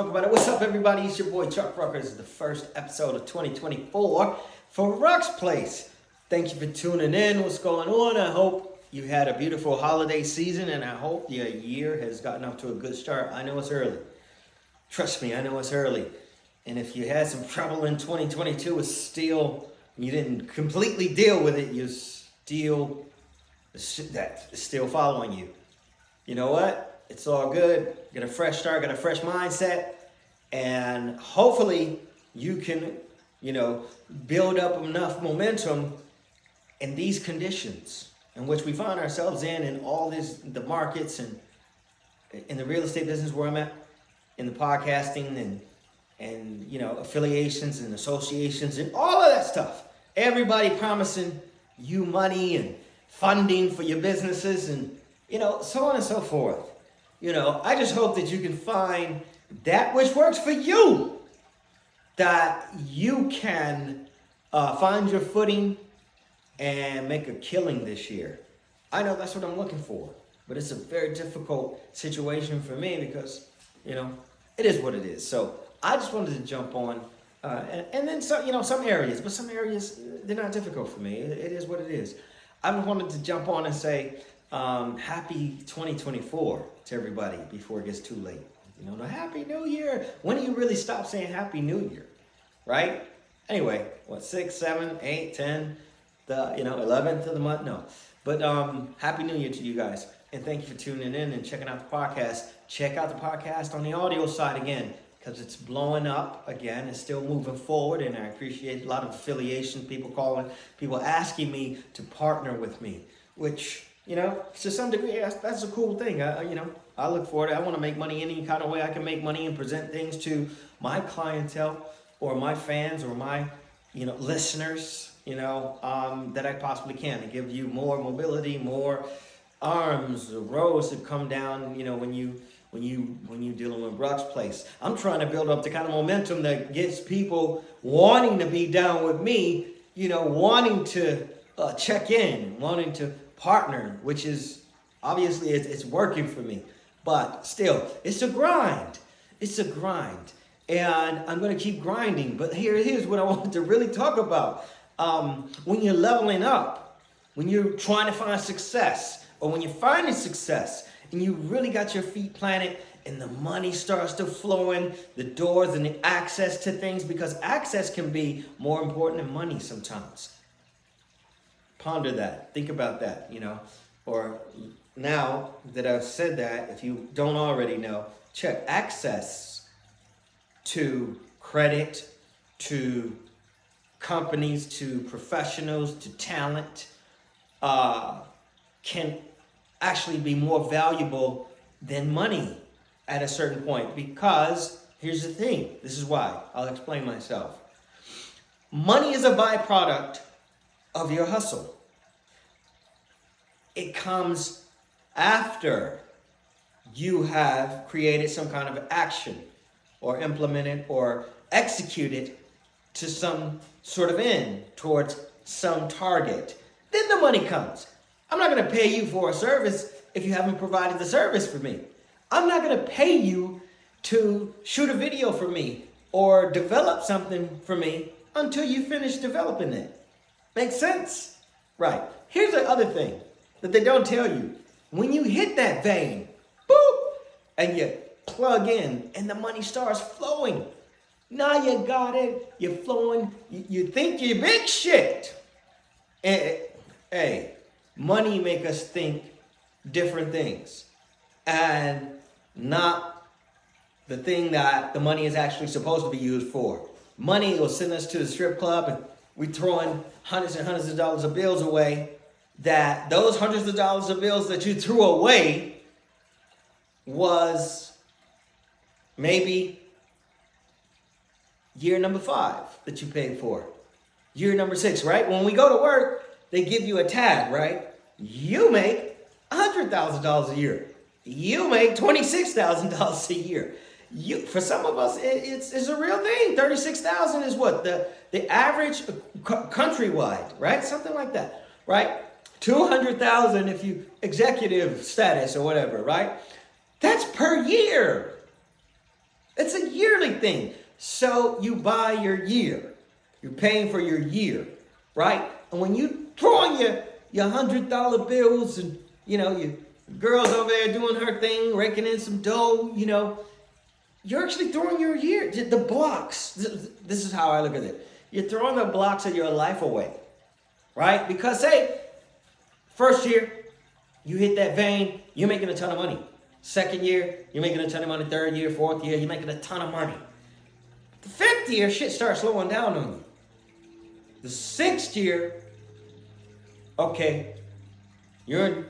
Talk about it. What's up, everybody? It's your boy Chuck Rucker. This is the first episode of 2024 for Ruck's Place. Thank you for tuning in. What's going on? I hope you had a beautiful holiday season, and I hope your year has gotten off to a good start. I know it's early. Trust me, I know it's early. And if you had some trouble in 2022, you didn't completely deal with it, that's still following you. You know what? It's all good. Get a fresh start, got a fresh mindset, and hopefully you can, build up enough momentum in these conditions in which we find ourselves in all the markets and in the real estate business where I'm at, in the podcasting and affiliations and associations and all of that stuff. Everybody promising you money and funding for your businesses and so on and so forth. I just hope that you can find that which works for you, that you can find your footing and make a killing this year. I know that's what I'm looking for, but it's a very difficult situation for me because, it is what it is. So I just wanted to jump on and then some areas, but some areas, they're not difficult for me. It is what it is. I wanted to jump on and say, happy 2024 to everybody before it gets too late. Happy New Year. When do you really stop saying Happy New Year? Right? Anyway, 6, 7, 8, 10, 11th of the month? No. But Happy New Year to you guys. And thank you for tuning in and checking out the podcast. Check out the podcast on the audio side again, because it's blowing up again. It's still moving forward, and I appreciate a lot of affiliation, people calling, people asking me to partner with me, which, to some degree, that's a cool thing. I look forward. I want to make money any kind of way I can make money and present things to my clientele or my fans or my, listeners, that I possibly can, and give you more mobility, more arms, rows to come down, when you dealing with Ruck's Place. I'm trying to build up the kind of momentum that gets people wanting to be down with me, wanting to check in, wanting to partner, which is obviously it's working for me, but still it's a grind. It's a grind, and I'm going to keep grinding. But here's what I wanted to really talk about. When you're leveling up, when you're trying to find success, or when you're finding success and you really got your feet planted and the money starts to flow in the doors and the access to things, because access can be more important than money sometimes. Ponder that. Think about that, Or now that I've said that, if you don't already know, check access to credit, to companies, to professionals, to talent, can actually be more valuable than money at a certain point. Because here's the thing. This is why. I'll explain myself. Money is a byproduct of your hustle. It comes after you have created some kind of action or implemented or executed to some sort of end towards some target. Then the money comes. I'm not going to pay you for a service if you haven't provided the service for me. I'm not going to pay you to shoot a video for me or develop something for me until you finish developing it. Makes sense? Right. Here's the other thing that they don't tell you. When you hit that vein, boop, and you plug in and the money starts flowing. Now you got it. You're flowing. You think you're big shit. Hey, money make us think different things, and not the thing that the money is actually supposed to be used for. Money will send us to the strip club, and we throwing hundreds and hundreds of dollars of bills away. That those hundreds of dollars of bills that you threw away was maybe year number 5 that you paid for. Year number 6, right? When we go to work, they give you a tag, right? You make $100,000 a year. You make $26,000 a year. For some of us, it's a real thing. 36,000 is what the average countrywide, right? Something like that, right? 200,000 if you executive status or whatever, right? That's per year. It's a yearly thing. So you buy your year. You're paying for your year, right? And when you throwing your $100 bills and, your girl's over there doing her thing, raking in some dough, you're actually throwing your year, the blocks. This is how I look at it. You're throwing the blocks of your life away, right? Because, hey, first year, you hit that vein, you're making a ton of money. Second year, you're making a ton of money. Third year, fourth year, you're making a ton of money. The fifth year, shit starts slowing down on you. The sixth year, okay, you're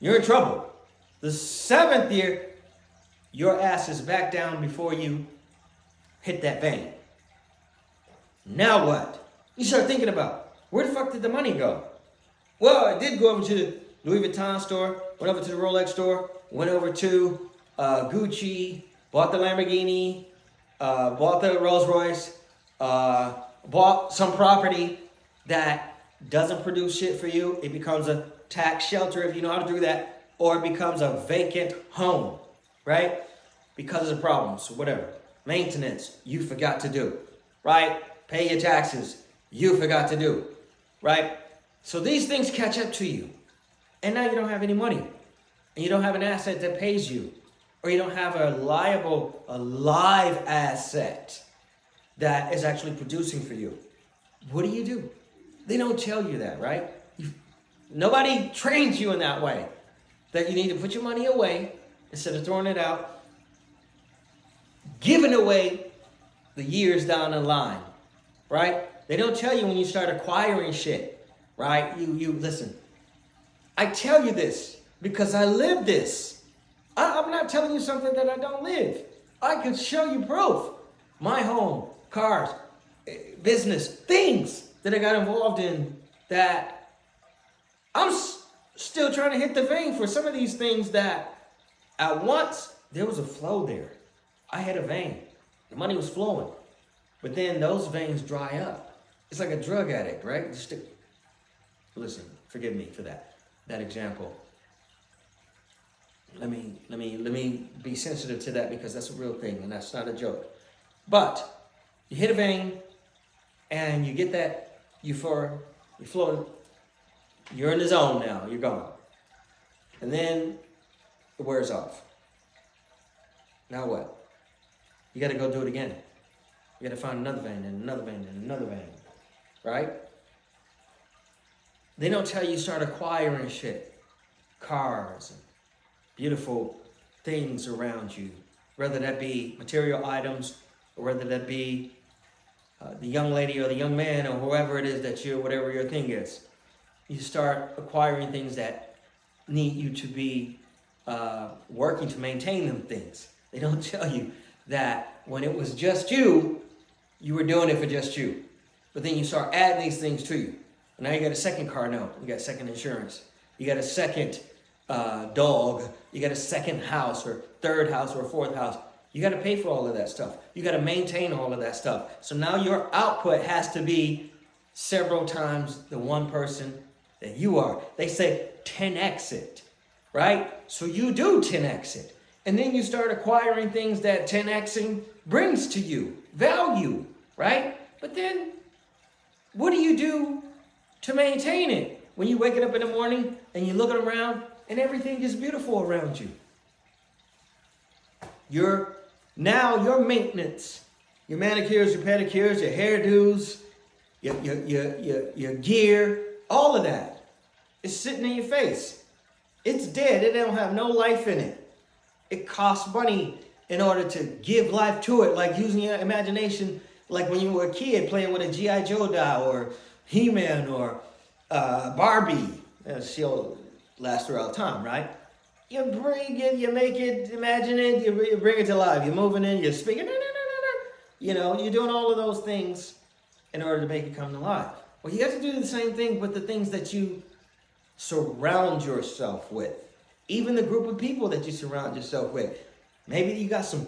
in trouble. The seventh year, your ass is back down before you hit that vein. Now what? You start thinking about, where the fuck did the money go? Well, I did go over to the Louis Vuitton store, went over to the Rolex store, went over to Gucci, bought the Lamborghini, bought the Rolls Royce, bought some property that doesn't produce shit for you. It becomes a tax shelter if you know how to do that, or it becomes a vacant home, right? Because of problems, whatever. Maintenance, you forgot to do, right? Pay your taxes, you forgot to do, right? So these things catch up to you. And now you don't have any money. And you don't have an asset that pays you. Or you don't have a live asset that is actually producing for you. What do? They don't tell you that, right? Nobody trains you in that way. That you need to put your money away instead of throwing it out. Giving away the years down the line, right? They don't tell you when you start acquiring shit, right? You listen. I tell you this because I live this. I'm not telling you something that I don't live. I could show you proof. My home, cars, business, things that I got involved in that I'm still trying to hit the vein for some of these things that at once there was a flow there. I had a vein. The money was flowing. But then those veins dry up. It's like a drug addict, right? Listen, forgive me for that example. Let me be sensitive to that because that's a real thing and that's not a joke. But you hit a vein and you get that euphoria, you're flowing, you're in the zone now, you're gone. And then it wears off. Now what? You got to go do it again. You got to find another vein and another vein and another vein, right? They don't tell you start acquiring shit, cars, and beautiful things around you, whether that be material items or whether that be the young lady or the young man or whoever it is that you're, whatever your thing is. You start acquiring things that need you to be working to maintain them things. They don't tell you that when it was just you, you were doing it for just you. But then you start adding these things to you. And now you got a second car note. You got second insurance. You got a second dog. You got a second house or third house or fourth house. You got to pay for all of that stuff. You got to maintain all of that stuff. So now your output has to be several times the one person that you are. They say 10x it, right? So you do 10x it. And then you start acquiring things that 10xing brings to you, value, right? But then what do you do to maintain it? When you waking up in the morning and you're looking around and everything is beautiful around you. Your maintenance, your manicures, your pedicures, your hairdos, your gear, all of that is sitting in your face. It's dead. It don't have no life in it. It costs money in order to give life to it, like using your imagination, like when you were a kid playing with a G.I. Joe doll or He-Man or Barbie. She'll last throughout time, right? You bring it, you make it, imagine it, you bring it to life. You're moving in, you're speaking, you're doing all of those things in order to make it come to life. Well, you got to do the same thing with the things that you surround yourself with. Even the group of people that you surround yourself with. Maybe you got some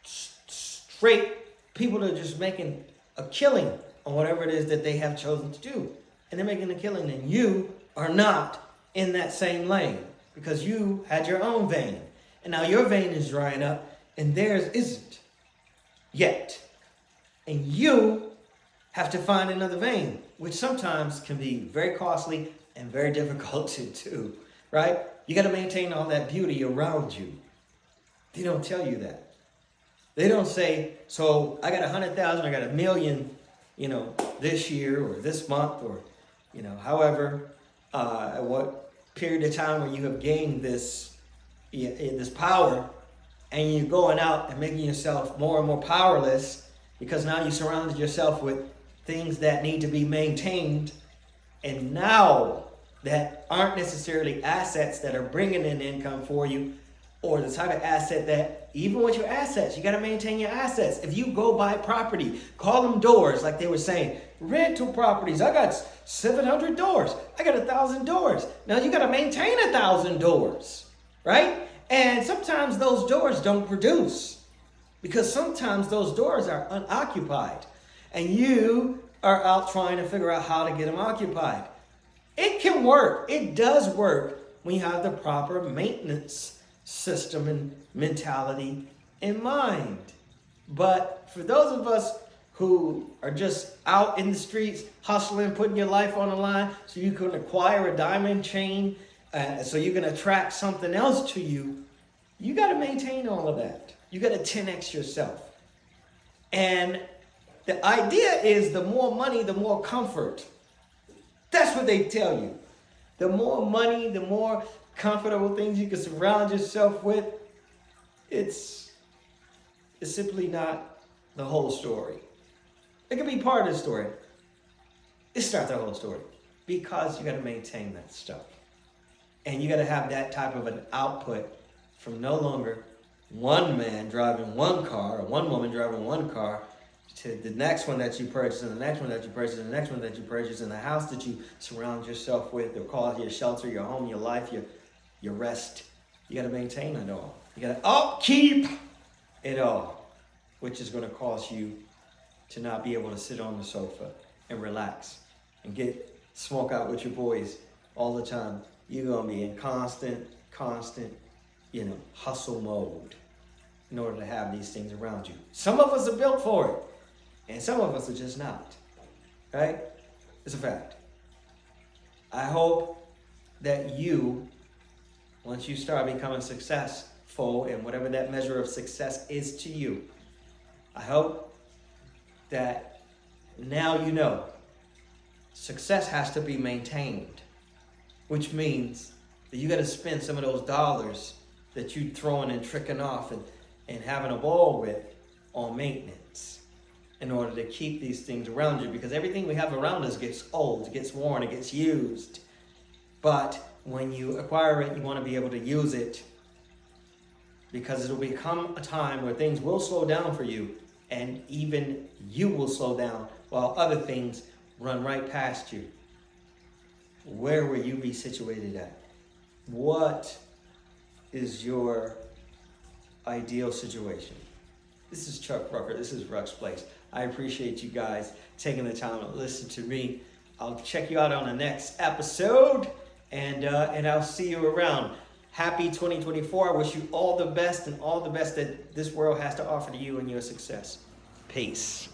straight people that are just making a killing on whatever it is that they have chosen to do. And they're making a killing and you are not in that same lane because you had your own vein. And now your vein is drying up and theirs isn't yet. And you have to find another vein, which sometimes can be very costly and very difficult to do, right? You got to maintain all that beauty around you. They don't tell you that. They don't say, so I got 100,000, I got 1 million, this year or this month or, however, what period of time where you have gained this power, and you're going out and making yourself more and more powerless because now you surrounded yourself with things that need to be maintained, and now that aren't necessarily assets that are bringing in income for you, or the type of asset that, even with your assets, you got to maintain your assets. If you go buy property, call them doors, like they were saying, rental properties. I got 700 doors. I got 1,000 doors. Now you got to maintain 1,000 doors, right? And sometimes those doors don't produce because sometimes those doors are unoccupied and you are out trying to figure out how to get them occupied. It can work. It does work when you have the proper maintenance system and mentality in mind. But for those of us who are just out in the streets hustling, putting your life on the line so you can acquire a diamond chain, so you can attract something else to you, you got to maintain all of that. You got to 10x yourself. And the idea is the more money, the more comfort. That's what they tell you. The more money, the more comfortable things you can surround yourself with. It's simply not the whole story. It can be part of the story. It's not the whole story because you got to maintain that stuff. And you got to have that type of an output from no longer one man driving one car or one woman driving one car to the next one that you purchase and the next one that you purchase and the next one that you purchase and the house that you surround yourself with, or call your shelter, your home, your life, your rest. You got to maintain it all. You got to upkeep it all, which is going to cause you to not be able to sit on the sofa and relax and get smoke out with your boys all the time. You're going to be in constant, hustle mode in order to have these things around you. Some of us are built for it, and some of us are just not, right? It's a fact. I hope that you, once you start becoming successful in whatever that measure of success is to you, I hope that now you know success has to be maintained, which means that you got to spend some of those dollars that you throwing and tricking off and having a ball with on maintenance in order to keep these things around you, because everything we have around us gets old, it gets worn, it gets used. But when you acquire it, you want to be able to use it, because it'll become a time where things will slow down for you, and even you will slow down while other things run right past you. Where will you be situated at? What is your ideal situation? This is Chuck Rucker. This is Ruck's Place. I appreciate you guys taking the time to listen to me. I'll check you out on the next episode, and I'll see you around. Happy 2024. I wish you all the best and all the best that this world has to offer to you and your success. Peace.